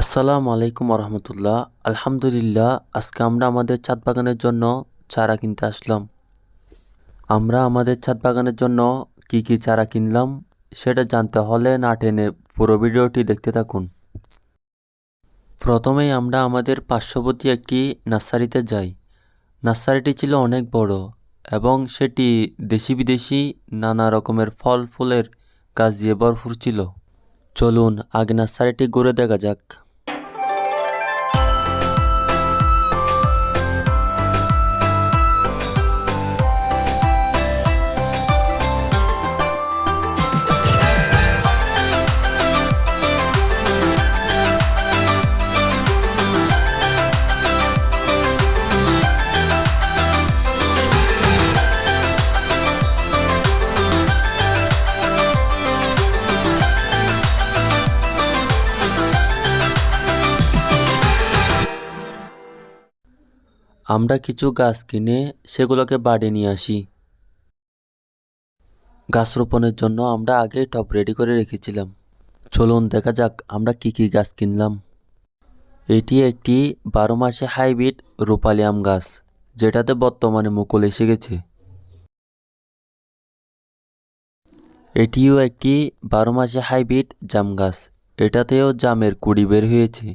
আসসালামু আলাইকুম রহমতুল্লাহ। আলহামদুলিল্লাহ, আজকে আমরা আমাদের ছাদ বাগানের জন্য চারা কিনতে আসলাম। আমরা আমাদের ছাদ বাগানের জন্য কি কি চারা কিনলাম সেটা জানতে হলে না টেনে পুরো ভিডিওটি দেখতে থাকুন। প্রথমেই আমরা আমাদের পার্শ্ববর্তী একটি নার্সারিতে যাই। নার্সারিটি ছিল অনেক বড় এবং সেটি দেশি বিদেশি নানা রকমের ফল ফুলের গাছ দিয়ে ভরপুর ছিল। চলুন আগে নার্সারিটি ঘুরে দেখা যাক। আমরা কিছু গাছ কিনে সেগুলোকে বাড়ি নিয়ে আসি। গাছ রোপণের জন্য আমরা আগে টব রেডি করে রেখেছিলাম। চলুন দেখা যাক আমরা কি কি গাছ কিনলাম। এটি একটি 12 মাসে হাইব্রিড রূপালি আম গাছ, যেটাতে বর্তমানে মুকুল এসে গেছে। এটিও একটি 12 মাসে হাইব্রিড জাম গাছ, এটাতেও জামের কুড়ি বের হয়েছে।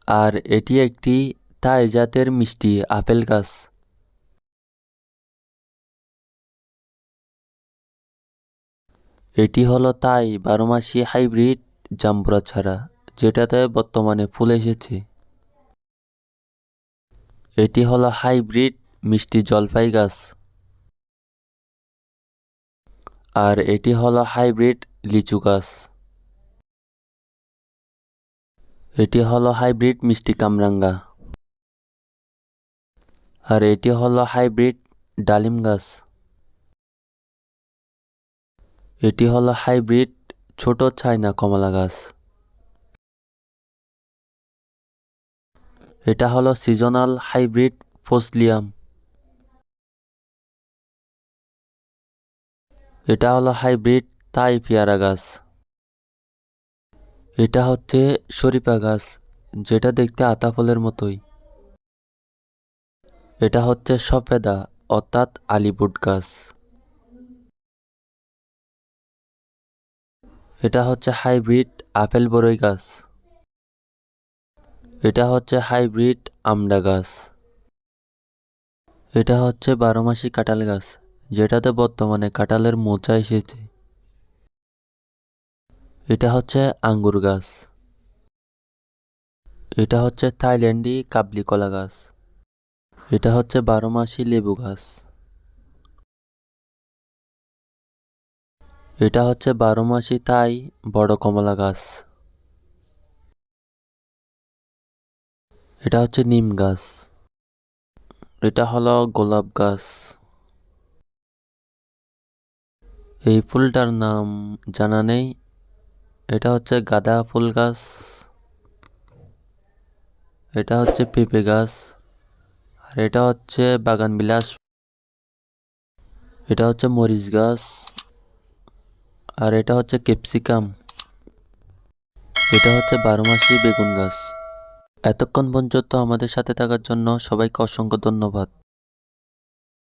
আর এটি একটি থাই জাতের মিষ্টি আপেল গাছ। এটি হলো তাই 12 মাসি হাইব্রিড জাম্বুরা ছাড়া, যেটাতে বর্তমানে ফুল এসেছে। এটি হলো হাইব্রিড মিষ্টি জলপাই গাছ। আর এটি হলো হাইব্রিড লিচু গাছ। এটি হলো হাইব্রিড মিষ্টি কামরাঙ্গা। আর এটি হলো হাইব্রিড ডালিম গাছ। এটি হলো হাইব্রিড ছোট চায়না কমলা গাছ। এটা হলো সিজনাল হাইব্রিড ফজলিয়াম। এটা হলো হাইব্রিড থাই পেয়ারা গাছ। এটা হচ্ছে শরীফা গাছ, যেটা দেখতে আতা ফলের মতোই। এটা হচ্ছে সফেদা অর্থাৎ আলিপুট গাছ। এটা হচ্ছে হাইব্রিড আপেল বরই গাছ। এটা হচ্ছে হাইব্রিড আমড়া গাছ। এটা হচ্ছে 12 মাসি কাঁঠাল গাছ, যেটাতে বর্তমানে কাঁঠালের মোচা এসেছে। এটা হচ্ছে আঙ্গুর গাছ। এটা হচ্ছে থাইল্যান্ডি কাবলি কলা গাছ। এটা হচ্ছে 12 মাসি লেবু গাছ। এটা হচ্ছে 12 মাসি থাই বড় কমলা গাছ। এটা হচ্ছে নিম গাছ। এটা হলো গোলাপ গাছ। এই ফুলটার নাম জানা নেই। এটা হচ্ছে গাঁদা ফুল গাছ। এটা হচ্ছে পেঁপে গাছ। আর এটা হচ্ছে বাগান বিলাস। এটা হচ্ছে মরিচ গাছ। আর এটা হচ্ছে ক্যাপসিকাম। এটা হচ্ছে 12 মাসি বেগুন গাছ। এতক্ষণ পর্যন্ত আমাদের সাথে থাকার জন্য সবাইকে অসংখ্য ধন্যবাদ।